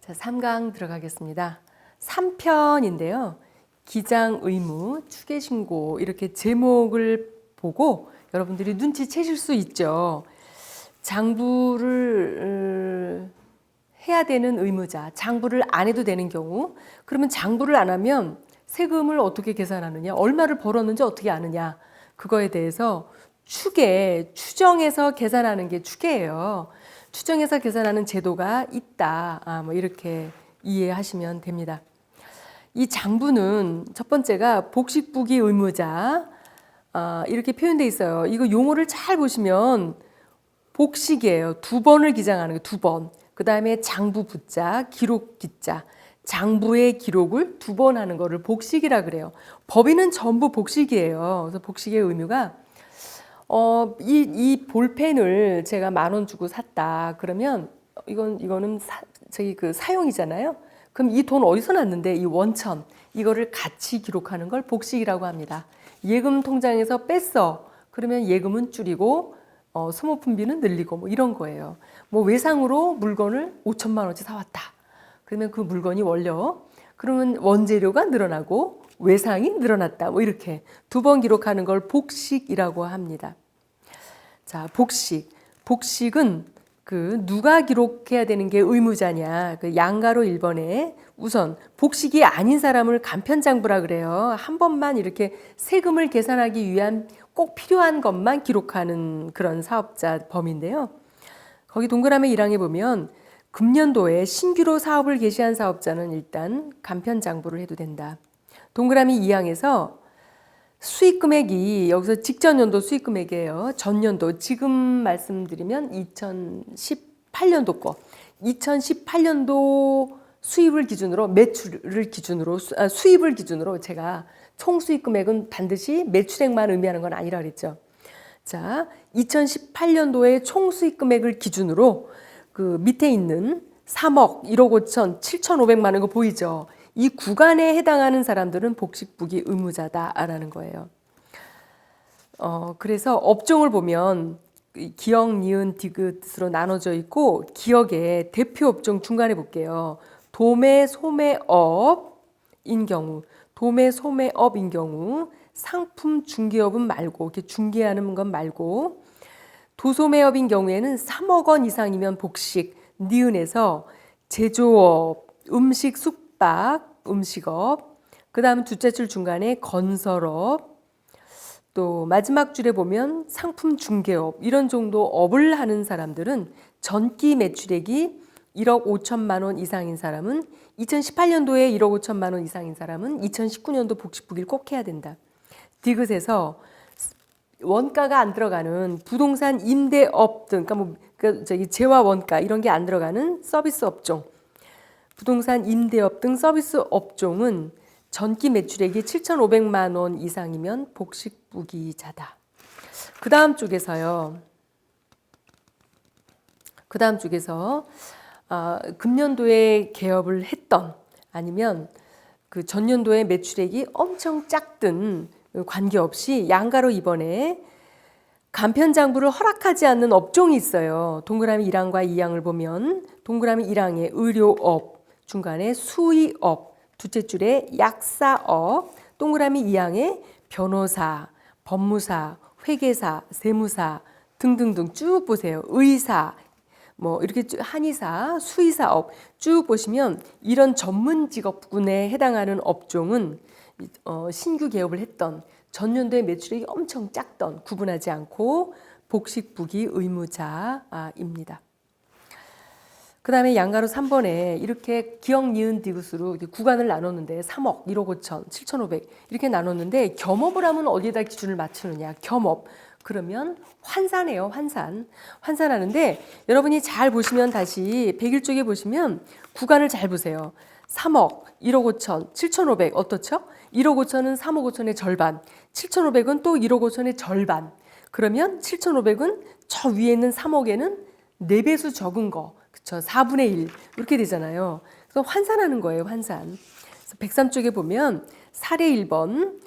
자, 3강 들어가겠습니다. 3편인데요. 기장 의무, 추계 신고 이렇게 제목을 보고 여러분들이 눈치채실 수 있죠. 장부를 해야 되는 의무자, 장부를 안 해도 되는 경우, 그러면 장부를 안 하면 세금을 어떻게 계산하느냐, 얼마를 벌었는지 어떻게 아느냐, 그거에 대해서 추정해서 계산하는 게 추계예요. 추정해서 계산하는 제도가 있다. 뭐 이렇게 이해하시면 됩니다. 이 장부는 첫 번째가 복식부기 의무자 이렇게 표현되어 있어요. 이거 용어를 잘 보시면 복식이에요. 두 번을 기장하는 거, 두 번. 그 다음에 장부 부자, 기록 기자. 장부의 기록을 두 번 하는 거를 복식이라 그래요. 법인은 전부 복식이에요. 그래서 복식의 의무가 이 볼펜을 제가 10,000원 주고 샀다. 그러면 이거는 저기 그 사용이잖아요. 그럼 이 돈 어디서 났는데 이 원천 이거를 같이 기록하는 걸 복식이라고 합니다. 예금 통장에서 뺐어. 그러면 예금은 줄이고 소모품비는 늘리고 뭐 이런 거예요. 뭐 외상으로 물건을 5천만 원치 사왔다. 그러면 그 물건이 월려. 그러면 원재료가 늘어나고 외상이 늘어났다. 뭐 이렇게 두 번 기록하는 걸 복식이라고 합니다. 자, 복식은 그 누가 기록해야 되는 게 의무자냐. 그 양가로 1번에 우선 복식이 아닌 사람을 간편장부라 그래요. 한 번만 이렇게 세금을 계산하기 위한 꼭 필요한 것만 기록하는 그런 사업자 범위인데요. 거기 동그라미 1항에 보면 금년도에 신규로 사업을 개시한 사업자는 일단 간편장부를 해도 된다. 동그라미 2항에서 수익 금액이 여기서 직전 연도 수익 금액이에요. 전년도 지금 말씀드리면 2018년도 거. 2018년도 수입을 기준으로 매출을 기준으로 수입을 기준으로 제가 총 수익 금액은 반드시 매출액만 의미하는 건 아니라 그랬죠. 자, 2018년도의 총 수익 금액을 기준으로 그 밑에 있는 3억 1억 5천 7,500만 원 거 보이죠? 이 구간에 해당하는 사람들은 복식부기 의무자다라는 거예요. 그래서 업종을 보면 기역, 니은, 디귿으로 나눠져 있고 기역의 대표 업종 중간에 볼게요. 도매, 소매업인 경우, 상품 중개업은 말고 이렇게 중개하는 건 말고 도소매업인 경우에는 3억 원 이상이면 복식, 니은에서 제조업, 음식, 숙박, 음식업, 그 다음 둘째 줄 중간에 건설업, 또 마지막 줄에 보면 상품 중개업 이런 정도 업을 하는 사람들은 전기 매출액이 1억 5천만 원 이상인 사람은 2018년도에 1억 5천만 원 이상인 사람은 2019년도 복식부기를 꼭 해야 된다. 디귿에서 원가가 안 들어가는 부동산 임대업 등, 재화 원가 이런 게 안 들어가는 서비스 업종, 부동산 임대업 등 서비스 업종은 전기 매출액이 7,500만 원 이상이면 복식부기자다. 그 다음 쪽에서 금년도에 개업을 했던 아니면 그 전년도에 매출액이 엄청 작든 관계없이 양가로 이번에 간편장부를 허락하지 않는 업종이 있어요. 동그라미 1항과 2항을 보면 동그라미 1항에 의료업, 중간에 수의업, 둘째 줄에 약사업, 동그라미 2항에 변호사, 법무사, 회계사, 세무사 등등등 쭉 보세요. 의사, 뭐 이렇게 한의사, 수의사업 쭉 보시면 이런 전문 직업군에 해당하는 업종은 신규 개업을 했던 전년도에 매출액이 엄청 작던 구분하지 않고 복식부기 의무자입니다. 그 다음에 양가로 3번에 이렇게 기역, 니은, 디귿으로 구간을 나눴는데 3억, 1억 5천, 7,500 이렇게 나눴는데 겸업을 하면 어디에다 기준을 맞추느냐. 겸업. 그러면 환산해요. 환산하는데 여러분이 잘 보시면 다시 101쪽에 보시면 구간을 잘 보세요. 3억, 1억 5천, 7,500 어떻죠? 1억 5천은 3억 5천의 절반, 7,500은 또 1억 5천의 절반. 그러면 7,500은 저 위에 있는 3억에는 4배수 적은 거, 그쵸? 4분의 1 이렇게 되잖아요. 그래서 환산하는 거예요, 환산. 그래서 103쪽에 보면 사례 1번,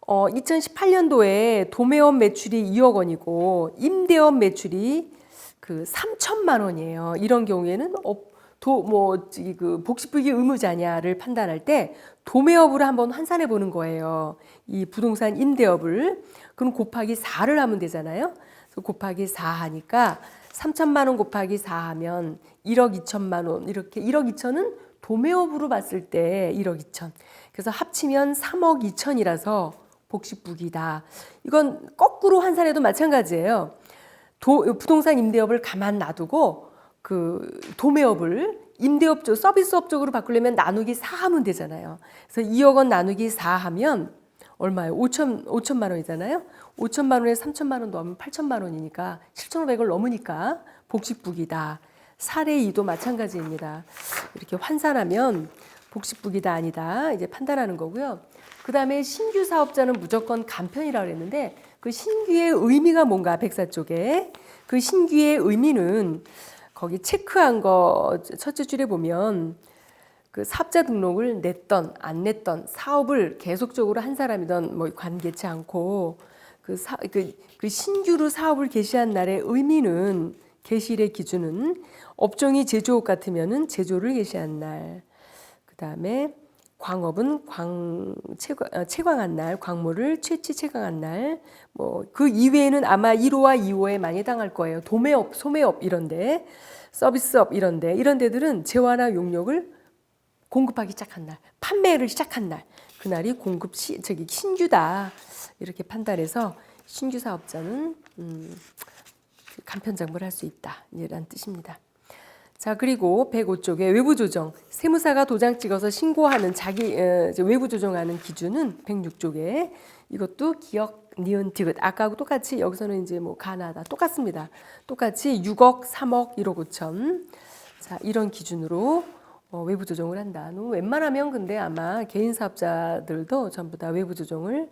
2018년도에 도매업 매출이 2억 원이고 임대업 매출이 그 3천만 원이에요. 이런 경우에는 그 복식부기 의무자냐를 판단할 때 도매업으로 한번 환산해 보는 거예요. 이 부동산 임대업을. 그럼 곱하기 4를 하면 되잖아요. 그래서 곱하기 4 하니까 3천만 원 곱하기 4 하면 1억 2천만 원. 이렇게 1억 2천은 도매업으로 봤을 때 1억 2천. 그래서 합치면 3억 2천이라서 복식부기다. 이건 거꾸로 환산해도 마찬가지예요. 부동산 임대업을 가만 놔두고 그 도매업을 임대업적 서비스업 쪽으로 바꾸려면 나누기 4 하면 되잖아요. 그래서 2억 원 나누기 4 하면 얼마예요? 5천만 원이잖아요. 5천만 원에 3천만 원 넣으면 8천만 원이니까 7,500을 넘으니까 복식부기다. 사례 2도 마찬가지입니다. 이렇게 환산하면 복식부기다 아니다 이제 판단하는 거고요. 그 다음에 신규 사업자는 무조건 간편이라고 그랬는데 그 신규의 의미가 뭔가 백사 쪽에 그 신규의 의미는 거기 체크한 거 첫째 줄에 보면 그 사업자 등록을 냈던 안 냈던 사업을 계속적으로 한 사람이던 뭐 관계치 않고 그 신규로 사업을 개시한 날의 의미는 개시일의 기준은 업종이 제조업 같으면은 제조를 개시한 날. 그다음에 광업은 채광한 날, 광물을 채취 채광한 날. 뭐 그 이외에는 아마 1호와 2호에 많이 당할 거예요. 도매업, 소매업 이런데, 서비스업 이런데 이런 데들은 재화나 용역을 공급하기 시작한 날, 판매를 시작한 날, 그날이 신규다 이렇게 판단해서 신규 사업자는 간편장부를 할 수 있다 이란 뜻입니다. 자, 그리고 105쪽에 외부 조정, 세무사가 도장 찍어서 신고하는 외부 조정하는 기준은 106쪽에 이것도 기억, 니은, 디귿 아까하고 똑같이 여기서는 이제 뭐 가나다 똑같습니다. 똑같이 6억, 3억, 1억 5천. 자, 이런 기준으로 외부 조정을 한다. 웬만하면 근데 아마 개인 사업자들도 전부 다 외부 조정을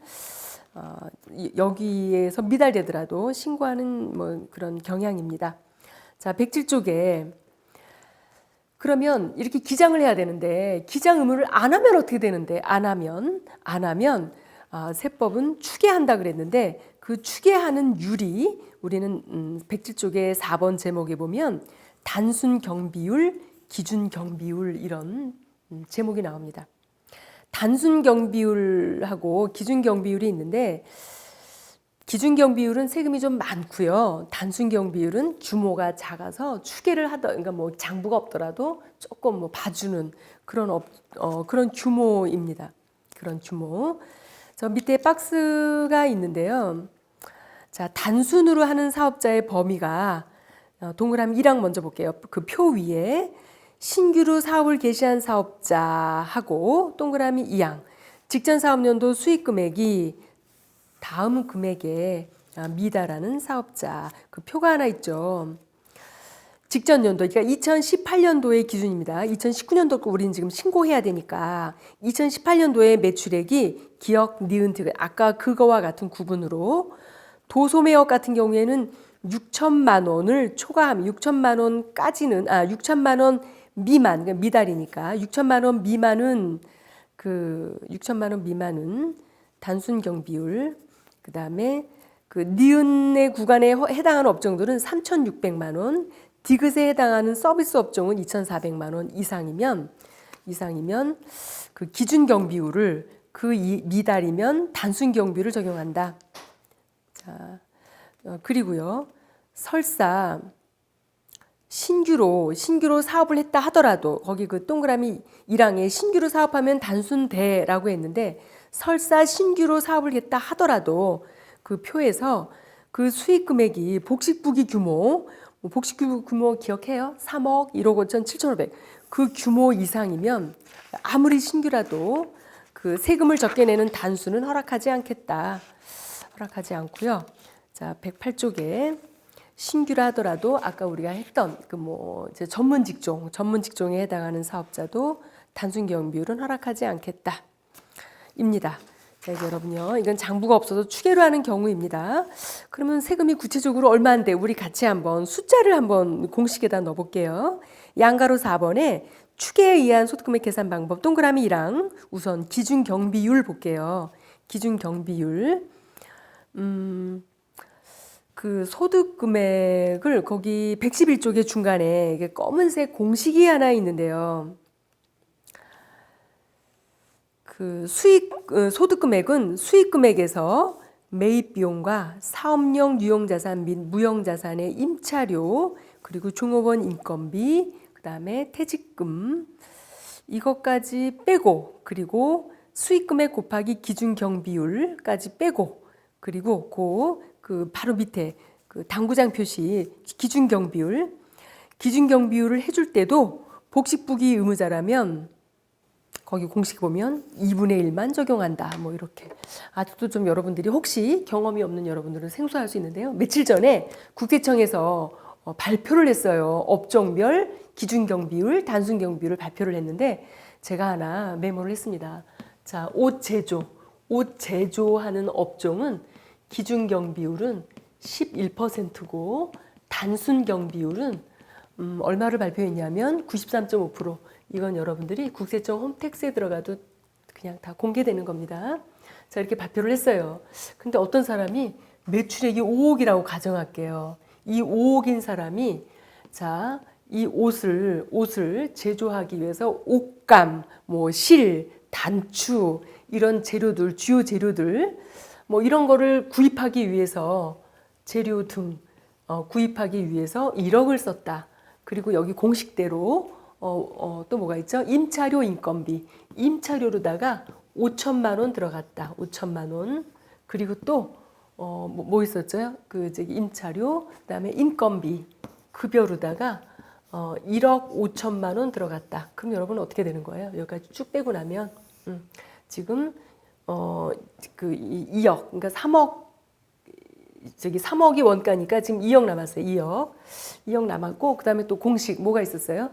여기에서 미달되더라도 신고하는 뭐 그런 경향입니다. 자, 107쪽에 그러면 이렇게 기장을 해야 되는데 기장 의무를 안 하면 어떻게 되는데 안 하면 세법은 추계한다 그랬는데 그 추계하는 율이 우리는 107쪽의 4번 제목에 보면 단순 경비율, 기준 경비율 이런 제목이 나옵니다. 단순 경비율하고 기준 경비율이 있는데 기준 경비율은 세금이 좀 많고요. 단순 경비율은 규모가 작아서 추계를 그러니까 뭐 장부가 없더라도 조금 뭐 봐주는 그런 규모입니다. 그런 규모. 저 밑에 박스가 있는데요. 자, 단순으로 하는 사업자의 범위가 동그라미 1항 먼저 볼게요. 그 표 위에 신규로 사업을 개시한 사업자하고 동그라미 2항 직전 사업연도 수익 금액이 다음 금액에 미달하는 사업자 그 표가 하나 있죠. 직전 연도 그러니까 2018년도의 기준입니다. 2019년도 거 우리는 지금 신고해야 되니까 2018년도의 매출액이 기억, 니은, 디귿 아까 그거와 같은 구분으로 도소매업 같은 경우에는 6천만 원을 초과하면 6천만 원까지는 6천만 원 미만 그러니까 미달이니까 6천만 원 미만은 6천만 원 미만은 단순 경비율 그다음에 그 니은의 구간에 해당하는 업종들은 3,600만 원, 디귿에 해당하는 서비스 업종은 2,400만 원 이상이면 그 기준 경비율을 미달이면 단순 경비율을 적용한다. 자, 그리고요. 설사 신규로 사업을 했다 하더라도 거기 그 동그라미 1항에 신규로 사업하면 단순대라고 했는데 설사 신규로 사업을 했다 하더라도 그 표에서 그 수익 금액이 복식부기 규모 복식부기 규모 기억해요? 3억, 1억 5천, 7,500 그 규모 이상이면 아무리 신규라도 그 세금을 적게 내는 단수는 허락하지 않겠다. 허락하지 않고요. 자, 108쪽에 신규라 하더라도 아까 우리가 했던 이제 전문 직종에 해당하는 사업자도 단순 경비율은 허락하지 않겠다. 입니다. 자, 이제 여러분요. 이건 장부가 없어서 추계로 하는 경우입니다. 그러면 세금이 구체적으로 얼마인데 우리 같이 한번 숫자를 한번 공식에다 넣어 볼게요. 양가로 4번에 추계에 의한 소득금액 계산 방법 동그라미 1항 우선 기준 경비율 볼게요. 기준 경비율. 그 소득 금액을 거기 111쪽의 중간에 이게 검은색 공식이 하나 있는데요. 그 소득 금액은 수익 금액에서 매입 비용과 사업용 유용자산 및 무형자산의 임차료, 그리고 종업원 인건비, 그다음에 퇴직금 이것까지 빼고, 그리고 수익 금액 곱하기 기준 경비율까지 빼고, 그리고 그 바로 밑에 그 당구장 표시 기준 경비율을 해줄 때도 복식부기 의무자라면 거기 공식 보면 2분의 1만 적용한다. 뭐 이렇게. 아직도 좀 여러분들이 혹시 경험이 없는 여러분들은 생소할 수 있는데요. 며칠 전에 국세청에서 발표를 했어요. 업종별 기준 경비율, 단순 경비율을 발표를 했는데 제가 하나 메모를 했습니다. 자, 옷 제조하는 업종은 기준 경비율은 11%고 단순 경비율은 얼마를 발표했냐면 93.5%. 이건 여러분들이 국세청 홈택스에 들어가도 그냥 다 공개되는 겁니다. 자, 이렇게 발표를 했어요. 근데 어떤 사람이 매출액이 5억이라고 가정할게요. 이 5억인 사람이 자, 이 옷을 제조하기 위해서 옷감, 뭐 실, 단추 이런 재료들, 주요 재료들 뭐 이런 거를 구입하기 위해서 재료 등 구입하기 위해서 1억을 썼다. 그리고 여기 공식대로 또 뭐가 있죠? 임차료 인건비. 임차료로다가 5천만 원 들어갔다. 5천만 원. 그리고 또 뭐 있었죠? 그 저기 임차료, 그다음에 인건비, 급여로다가 1억 5천만 원 들어갔다. 그럼 여러분 어떻게 되는 거예요? 여기까지 쭉 빼고 나면 지금 그 2억, 그러니까 3억이 원가니까 지금 2억 남았어요. 2억 남았고, 그다음에 또 공식 뭐가 있었어요?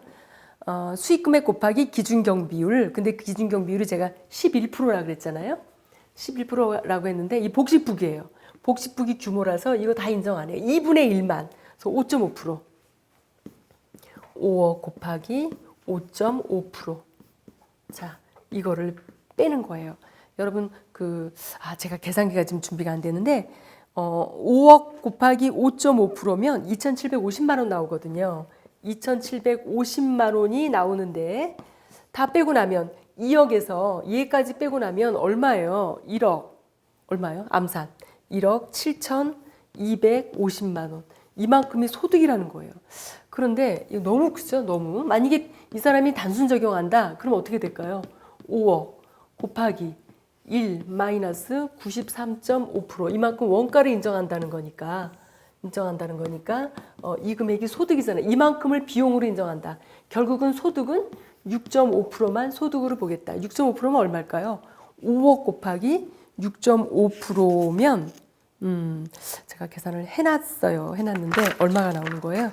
수익금액 곱하기 기준경비율. 근데 그 기준경비율이 제가 11%라고 그랬잖아요. 11%라고 했는데 이 복식부기예요. 복식부기 규모라서 이거 다 인정 안 해요. 2분의 1만. 그래서 5.5%. 5억 곱하기 5.5%. 자, 이거를 빼는 거예요. 여러분 제가 계산기가 지금 준비가 안 되는데 5억 곱하기 5.5%면 2,750만 원 나오거든요. 2,750만 원이 나오는데 다 빼고 나면 2억에서 얘까지 빼고 나면 얼마예요? 1억. 얼마예요? 암산. 1억 7,250만 원. 이만큼이 소득이라는 거예요. 그런데 이거 너무 크죠? 너무. 만약에 이 사람이 단순 적용한다. 그럼 어떻게 될까요? 5억 곱하기 1 마이너스 93.5%. 이만큼 원가를 인정한다는 거니까 이 금액이 소득이잖아요. 이만큼을 비용으로 인정한다. 결국은 소득은 6.5%만 소득으로 보겠다. 6.5%면 얼마일까요? 5억 곱하기 6.5%면 제가 계산을 해놨는데 얼마가 나오는 거예요?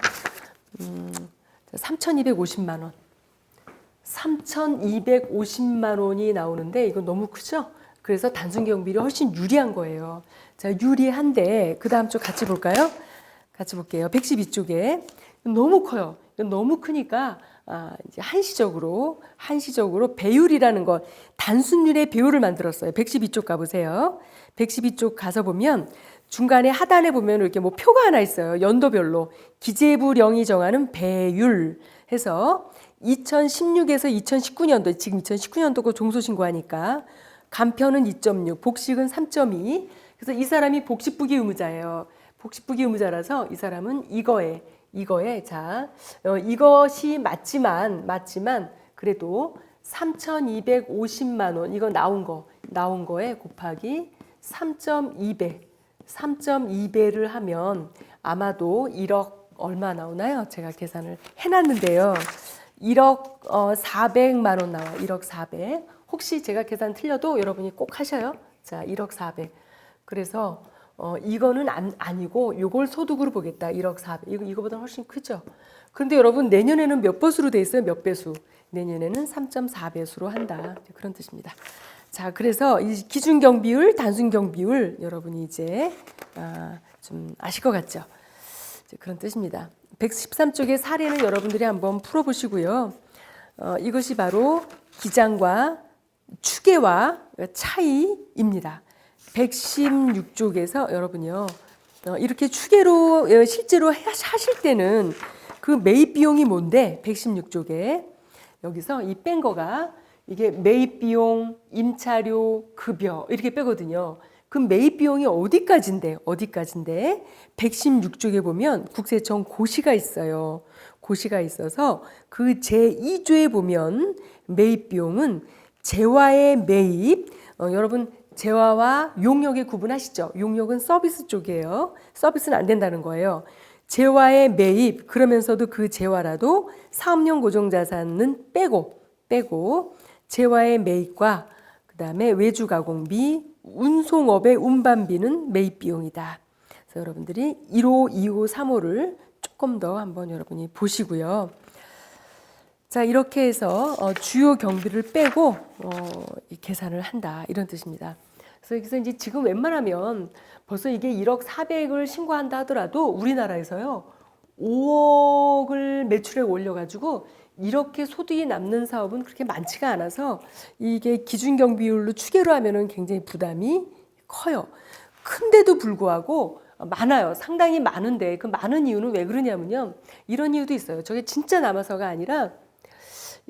3,250만 원. 3,250만 원이 나오는데 이거 너무 크죠? 그래서 단순 경비율이 훨씬 유리한 거예요. 자, 유리한데 그 다음 쪽 같이 볼까요? 같이 볼게요. 112쪽에 너무 커요. 너무 크니까 이제 한시적으로 배율이라는 거 단순율의 배율을 만들었어요. 112쪽 가보세요. 112쪽 가서 보면 중간에 하단에 보면 이렇게 뭐 표가 하나 있어요. 연도별로 기재부령이 정하는 배율 해서 2016에서 2019년도 지금 2019년도고 종소신고하니까 간편은 2.6, 복식은 3.2. 그래서 이 사람이 복식부기 의무자예요. 복식부기 의무자라서 이 사람은 이거에 자 이것이 맞지만 그래도 3,250만 원 이거 나온 거에 곱하기 3.2배를 하면 아마도 1억 얼마 나오나요? 제가 계산을 해놨는데요. 1억 400만 원 나와요. 1억 400. 혹시 제가 계산 틀려도 여러분이 꼭 하셔요. 자, 1억 400. 그래서 이거는 아니고 요걸 소득으로 보겠다. 1억 400. 이거보다 훨씬 크죠. 그런데 여러분 내년에는 몇 배수로 돼 있어요? 몇 배수? 내년에는 3.4배수로 한다. 그런 뜻입니다. 자, 그래서 이 기준 경비율, 단순 경비율 여러분이 이제 좀 아실 것 같죠? 그런 뜻입니다. 113쪽의 사례는 여러분들이 한번 풀어보시고요. 이것이 바로 기장과 추계와 차이입니다. 116쪽에서 여러분이요. 이렇게 추계로 실제로 하실 때는 그 매입 비용이 뭔데 116쪽에 여기서 이 뺀 거가 이게 매입 비용, 임차료, 급여 이렇게 빼거든요. 그 매입 비용이 어디까지인데 116쪽에 보면 국세청 고시가 있어요. 고시가 있어서 그 제2조에 보면 매입 비용은 재화의 매입, 여러분 재화와 용역의 구분하시죠? 용역은 서비스 쪽이에요. 서비스는 안 된다는 거예요. 재화의 매입 그러면서도 그 재화라도 사업용 고정자산은 빼고 재화의 매입과 그다음에 외주 가공비, 운송업의 운반비는 매입 비용이다. 그래서 여러분들이 1호, 2호, 3호를 조금 더 한번 여러분이 보시고요. 자, 이렇게 해서 주요 경비를 빼고 이 계산을 한다 이런 뜻입니다. 그래서 여기서 이제 지금 웬만하면 벌써 이게 1억 400을 신고한다 하더라도 우리나라에서요 5억을 매출액 올려가지고 이렇게 소득이 남는 사업은 그렇게 많지가 않아서 이게 기준경비율로 추계로 하면은 굉장히 부담이 커요. 큰데도 불구하고 많아요. 상당히 많은데 그 많은 이유는 왜 그러냐면요. 이런 이유도 있어요. 저게 진짜 남아서가 아니라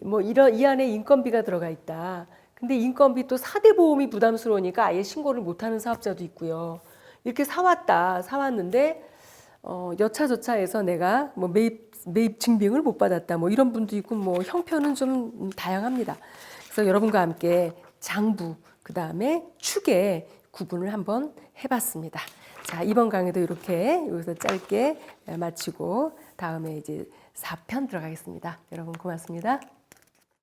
뭐 이 안에 인건비가 들어가 있다. 근데 인건비 또 4대 보험이 부담스러우니까 아예 신고를 못하는 사업자도 있고요. 이렇게 사왔는데 여차저차해서 내가 뭐 매입 증빙을 못 받았다. 뭐 이런 분도 있고 뭐 형편은 좀 다양합니다. 그래서 여러분과 함께 장부 그다음에 축의 구분을 한번 해봤습니다. 자, 이번 강의도 이렇게 여기서 짧게 마치고 다음에 이제 4편 들어가겠습니다. 여러분 고맙습니다.